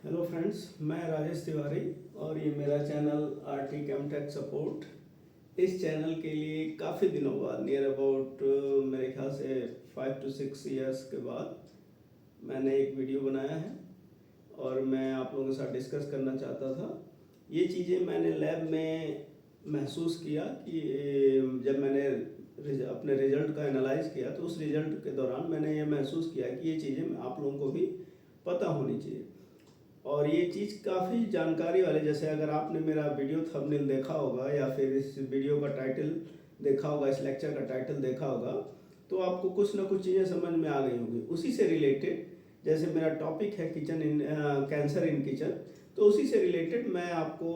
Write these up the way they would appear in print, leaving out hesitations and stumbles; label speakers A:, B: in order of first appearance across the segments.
A: Hello friends, मैं राजेश तिवारी और ये मेरा चैनल आरटी कैमटेक सपोर्ट। इस चैनल के लिए काफ़ी दिनों बाद नियर अबाउट मेरे ख्याल से 5 to 6 ईयर्स के बाद मैंने एक वीडियो बनाया है और मैं आप लोगों के साथ डिस्कस करना चाहता था। ये चीज़ें मैंने लैब में महसूस किया कि जब मैंने अपने रिज़ल्ट का एनालाइज किया तो उस रिज़ल्ट के दौरान मैंने ये महसूस किया कि ये चीज़ें आप लोगों को भी पता होनी चाहिए। और ये चीज़ काफ़ी जानकारी वाले, जैसे अगर आपने मेरा वीडियो थंबनेल देखा होगा या फिर इस वीडियो का टाइटल देखा होगा, इस लेक्चर का टाइटल देखा होगा, तो आपको कुछ ना कुछ चीज़ें समझ में आ गई होंगी। उसी से रिलेटेड, जैसे मेरा टॉपिक है kitchen in cancer in kitchen, तो उसी से रिलेटेड मैं आपको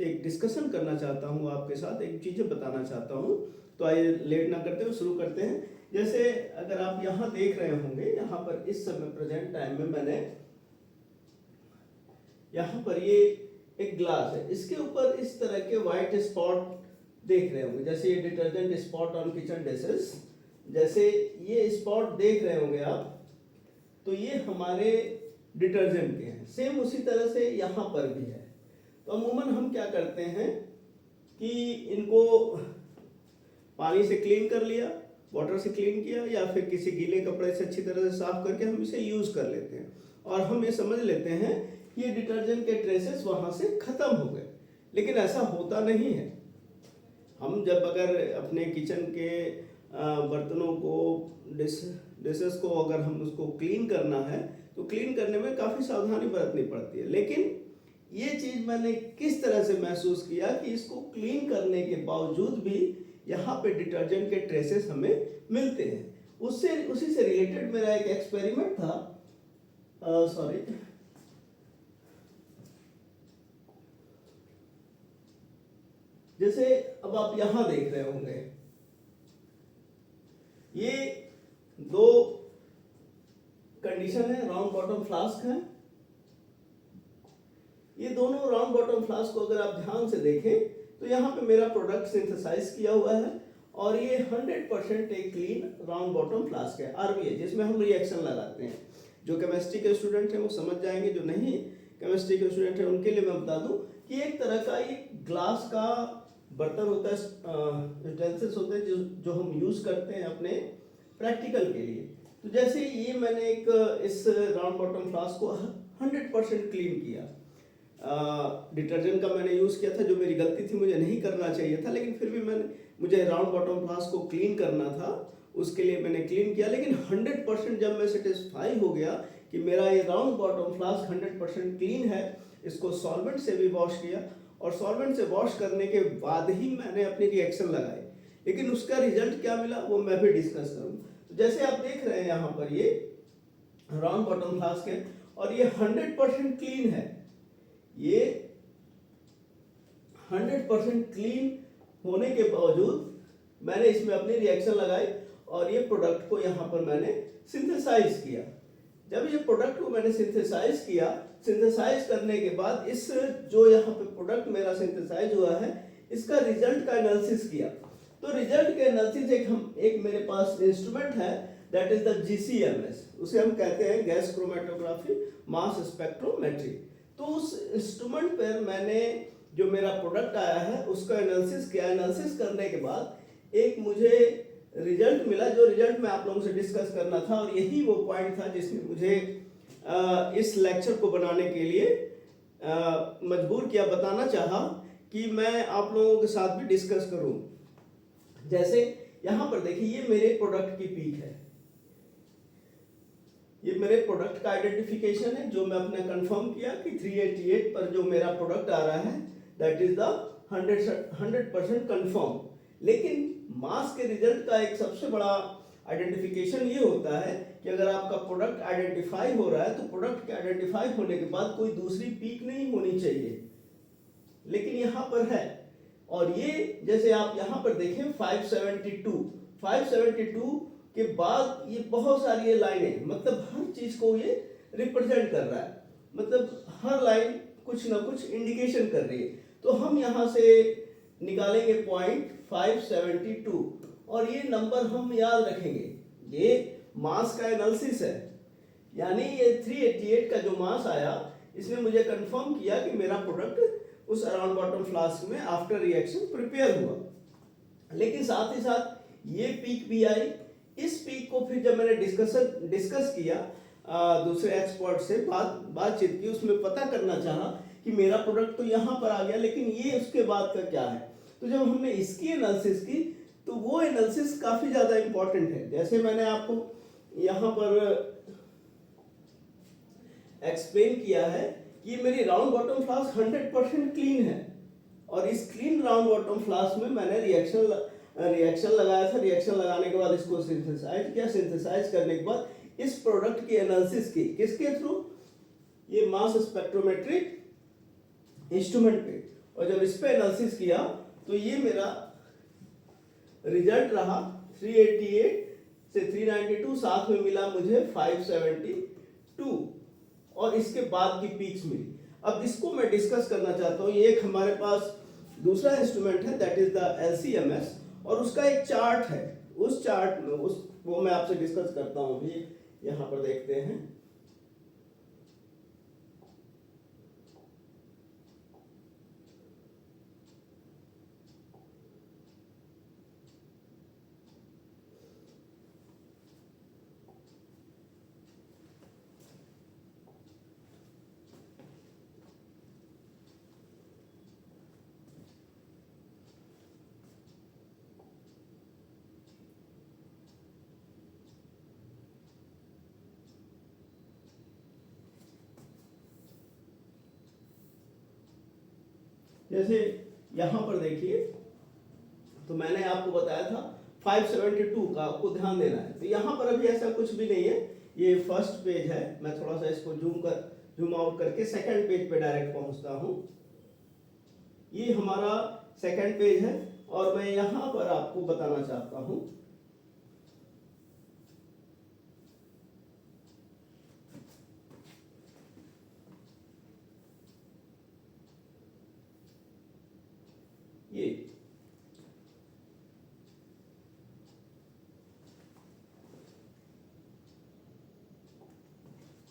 A: एक डिस्कशन करना चाहता हूँ, आपके साथ एक चीज़ें बताना चाहता हूँ। तो आइए लेट ना करते हुए शुरू करते हैं। जैसे अगर आप यहाँ देख रहे होंगे, यहाँ पर इस समय प्रेजेंट टाइम में मैंने यहाँ पर ये एक ग्लास है, इसके ऊपर इस तरह के व्हाइट स्पॉट देख रहे होंगे, जैसे ये detergent spot on kitchen dishes, जैसे ये स्पॉट देख रहे होंगे आप, तो ये हमारे डिटर्जेंट के हैं। सेम उसी तरह से यहाँ पर भी है। तो अमूमन हम क्या करते हैं कि इनको पानी से क्लीन कर लिया, वाटर से क्लीन किया, या फिर किसी गीले कपड़े से अच्छी तरह से साफ करके हम इसे यूज़ कर लेते हैं और हम ये समझ लेते हैं ये डिटर्जेंट के ट्रेसेस वहाँ से ख़त्म हो गए। लेकिन ऐसा होता नहीं है। हम जब अगर अपने किचन के बर्तनों को, डिशेस को अगर हम उसको क्लीन करना है तो क्लीन करने में काफ़ी सावधानी बरतनी पड़ती है। लेकिन ये चीज़ मैंने किस तरह से महसूस किया कि इसको क्लीन करने के बावजूद भी यहाँ पे डिटर्जेंट के ट्रेसेस हमें मिलते हैं। उसी से रिलेटेड मेरा एक एक्सपेरिमेंट था। सॉरी, जैसे अब आप यहां देख रहे होंगे, ये दो कंडीशन है, राउंड बॉटम फ्लास्क है। ये दोनों राउंड बॉटम फ्लास्क को अगर आप ध्यान से देखें तो यहाँ पे मेरा प्रोडक्ट सिंथेसाइज किया हुआ है और ये 100% एक क्लीन राउंड बॉटम फ्लास्क है, आरबीए, जिसमें हम रिएक्शन लगाते हैं। जो केमिस्ट्री के स्टूडेंट हैं वो समझ जाएंगे, जो नहीं केमिस्ट्री के स्टूडेंट हैं उनके लिए मैं बता दूं कि एक तरह का ये ग्लास का बर्तन होता है, यूटेंसिल्स होते हैं जो हम यूज़ करते हैं अपने प्रैक्टिकल के लिए। तो जैसे ये मैंने एक इस राउंड बॉटम फ्लास्क को 100% क्लीन किया। डिटर्जेंट का मैंने यूज़ किया था, जो मेरी गलती थी, मुझे नहीं करना चाहिए था, लेकिन फिर भी मुझे राउंड बॉटम फ्लास्क को क्लीन करना था, उसके लिए मैंने क्लीन किया। लेकिन 100% जब मैं सेटिस्फाई हो गया कि मेरा ये राउंड बॉटम फ्लास्क 100% क्लीन है, इसको सॉल्वेंट से भी वॉश किया और सॉल्वेंट से वॉश करने के बाद ही मैंने अपनी रिएक्शन लगाई। लेकिन उसका रिजल्ट क्या मिला वो मैं भी डिस्कस करूँगा। तो जैसे आप देख रहे हैं यहाँ पर ये राउंड बॉटम फ्लास्क है और ये 100% क्लीन है। ये 100% क्लीन होने के बावजूद मैंने इसमें अपनी रिएक्शन लगाई और ये प्रोडक्ट को यहाँ पर मैंने सिंथेसाइज किया। जब ये प्रोडक्ट को मैंने सिंथेसाइज किया, सिंथेसाइज करने के बाद इस जो यहाँ पे प्रोडक्ट मेरा सिंथेसाइज हुआ है, इसका रिजल्ट का एनालिसिस किया। तो रिजल्ट के एनालिसिस एक मेरे पास इंस्ट्रूमेंट है, दैट इज द GCMS, उसे हम कहते हैं गैस क्रोमेटोग्राफी मास स्पेक्ट्रोमेट्री। तो उस इंस्ट्रूमेंट पर मैंने जो मेरा प्रोडक्ट आया है उसका एनालिसिस किया। एनालिसिस करने के बाद एक मुझे रिजल्ट मिला, जो रिजल्ट मैं आप लोगों से डिस्कस करना था और यही वो पॉइंट था जिसने मुझे इस लेक्चर को बनाने के लिए मजबूर किया, बताना चाहा कि मैं आप लोगों के साथ भी डिस्कस करूं। जैसे यहाँ पर देखिए, ये मेरे प्रोडक्ट की पीक है, ये मेरे प्रोडक्ट का आइडेंटिफिकेशन है जो मैं अपने कंफर्म किया कि 388 पर जो मेरा प्रोडक्ट आ रहा है दैट इज द 100% कंफर्म। लेकिन मास के रिजल्ट का एक सबसे बड़ा आइडेंटिफिकेशन ये होता है कि अगर आपका प्रोडक्ट आइडेंटिफाई हो रहा है तो प्रोडक्ट के आइडेंटिफाई होने के बाद कोई दूसरी पीक नहीं होनी चाहिए, लेकिन यहाँ पर है। और ये जैसे आप यहाँ पर देखें 572 के बाद ये बहुत सारी ये लाइनें, मतलब हर चीज को ये रिप्रेजेंट कर रहा है, मतलब हर लाइन कुछ ना कुछ इंडिकेशन कर रही है। तो हम यहाँ से निकालेंगे पॉइंट 572 और ये नंबर हम याद रखेंगे। ये मास का एनालिसिस है, यानी ये 388 का जो मास आया इसने मुझे कंफर्म किया कि मेरा प्रोडक्ट उस अराउंड बॉटम फ्लास्क में आफ्टर रिएक्शन प्रिपेयर हुआ। लेकिन साथ ही साथ ये पीक भी आई। इस पीक को फिर जब मैंने डिस्कस किया दूसरे एक्सपर्ट से बातचीत की, उसमें पता करना चाहा कि मेरा प्रोडक्ट तो यहाँ पर आ गया, लेकिन ये उसके बाद का क्या है। तो जब हमने इसकी एनालिसिस की तो वो एनालिसिस काफ़ी ज़्यादा इम्पॉर्टेंट है। जैसे मैंने आपको यहाँ पर एक्सप्लेन किया है कि मेरी राउंड बॉटम फ्लास्क 100% क्लीन है, और इस क्लीन राउंड बॉटम फ्लास्क में मैंने रिएक्शन लगाया था। रिएक्शन लगाने के बाद इसको सिंथेसाइज किया। सिंथेसाइज करने के बाद इस प्रोडक्ट की एनालिसिस की, किसके थ्रू, ये मास स्पेक्ट्रोमेट्रिक इंस्ट्रूमेंट पे। और जब इस पे एनालिसिस किया तो ये मेरा रिजल्ट रहा 388 से 392, साथ में मिला मुझे 572, और इसके बाद की पीक्स मिली। अब इसको मैं डिस्कस करना चाहता हूँ। ये एक हमारे पास दूसरा इंस्ट्रूमेंट है, दैट इज द LCMS, और उसका एक चार्ट है। उस चार्ट में वो मैं आपसे डिस्कस करता हूँ। अभी यहाँ पर देखते हैं। जैसे यहाँ पर देखिए, तो मैंने आपको बताया था 572 का आपको ध्यान देना है। तो यहाँ पर अभी ऐसा कुछ भी नहीं है। ये फर्स्ट पेज है। मैं थोड़ा सा इसको जूम आउट करके सेकंड पेज पे डायरेक्ट पहुंचता हूँ। ये हमारा सेकंड पेज है, और मैं यहाँ पर आपको बताना चाहता हूँ ये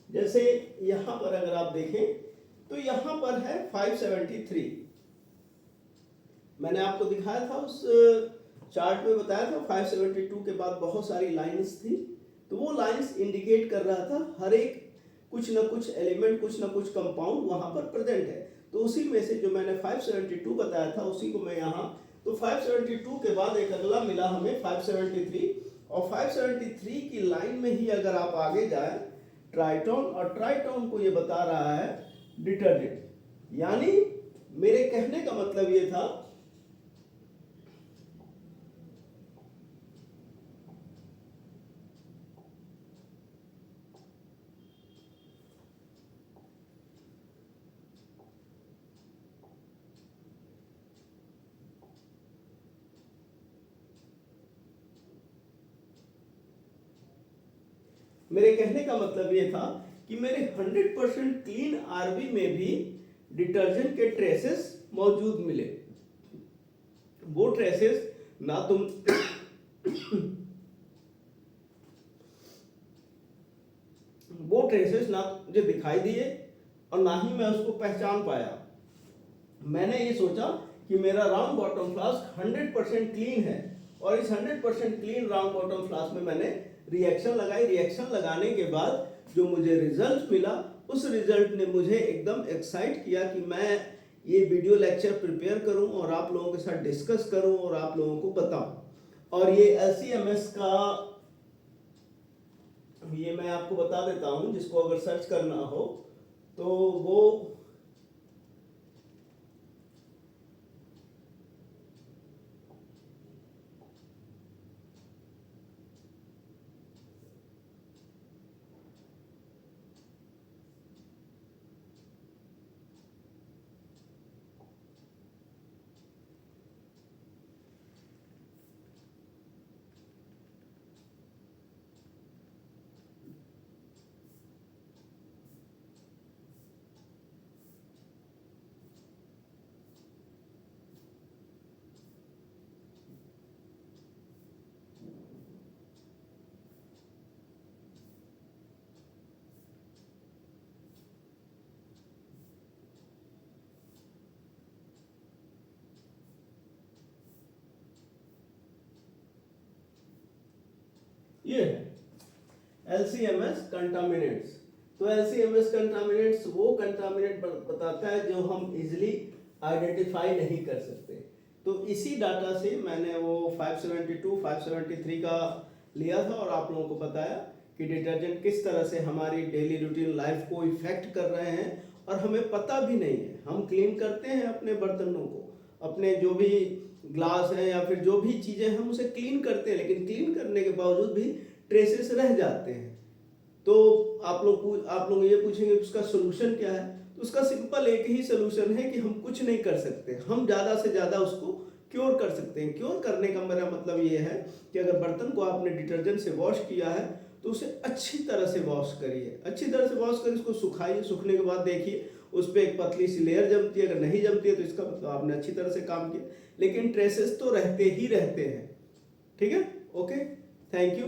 A: जैसे यहाँ पर अगर आप देखें तो यहाँ पर है 573। मैंने आपको दिखाया था, उस चार्ट में बताया था 572 के बाद बहुत सारी लाइंस थी। तो वो लाइंस इंडिकेट कर रहा था हर एक कुछ ना कुछ एलिमेंट, कुछ ना कुछ कंपाउंड वहां पर प्रेजेंट है। तो उसी में से जो मैंने 572 बताया था उसी को मैं यहाँ, तो 572 के बाद एक अगला मिला हमें 573, और 573 की लाइन में ही अगर आप आगे जाए ट्राइटोन, और ट्राइटोन को ये बता रहा है डिटर्जेंट। यानी मेरे कहने का मतलब ये था मेरे कहने का मतलब ये था कि मेरे 100% क्लीन आरबी में भी डिटर्जेंट के ट्रेसेस मौजूद मिले। वो ट्रेसेस ना तुम वो ट्रेसेस ना मुझे दिखाई दिए और ना ही मैं उसको पहचान पाया। मैंने ये सोचा कि मेरा राउंड बॉटम फ्लास्क 100% क्लीन है, और इस 100% क्लीन राउंड बॉटम फ्लास्क में मैंने रिएक्शन लगाई। रिएक्शन लगाने के बाद जो मुझे रिजल्ट मिला, उस रिजल्ट ने मुझे एकदम एक्साइट किया कि मैं ये वीडियो लेक्चर प्रिपेयर करूं और आप लोगों के साथ डिस्कस करूं और आप लोगों को बताऊं। और ये LCMS का, ये मैं आपको बता देता हूं, जिसको अगर सर्च करना हो तो वो ये है LCMS कंटामिनेंट्स। तो LCMS कंटामिनेंट्स वो कंटामिनेंट बताता है जो हम इजिली आइडेंटिफाई नहीं कर सकते। तो इसी डाटा से मैंने वो 572 573 का लिया था और आप लोगों को बताया कि डिटर्जेंट किस तरह से हमारी डेली रूटीन लाइफ को इफेक्ट कर रहे हैं और हमें पता भी नहीं है। हम क्लीन करते हैं अपने बर्तनों को, अपने जो भी ग्लास है या फिर जो भी चीज़ें हम उसे क्लीन करते हैं, लेकिन क्लीन करने के बावजूद भी ट्रेसेस रह जाते हैं। तो आप लोग ये पूछेंगे उसका सोल्यूशन क्या है। तो उसका सिंपल एक ही सोल्यूशन है कि हम कुछ नहीं कर सकते, हम ज़्यादा से ज़्यादा उसको क्योर कर सकते हैं। क्योर करने का मेरा मतलब ये है कि अगर बर्तन को आपने डिटर्जेंट से वॉश किया है तो उसे अच्छी तरह से वॉश करिए, अच्छी तरह से वॉश करिए, उसको सुखाइए। सूखने के बाद देखिए उस पर एक पतली सी लेयर जमती है, अगर नहीं जमती है तो इसका मतलब आपने अच्छी तरह से काम किया, लेकिन ट्रेसेस तो रहते ही रहते हैं। ठीक है, ओके, थैंक यू।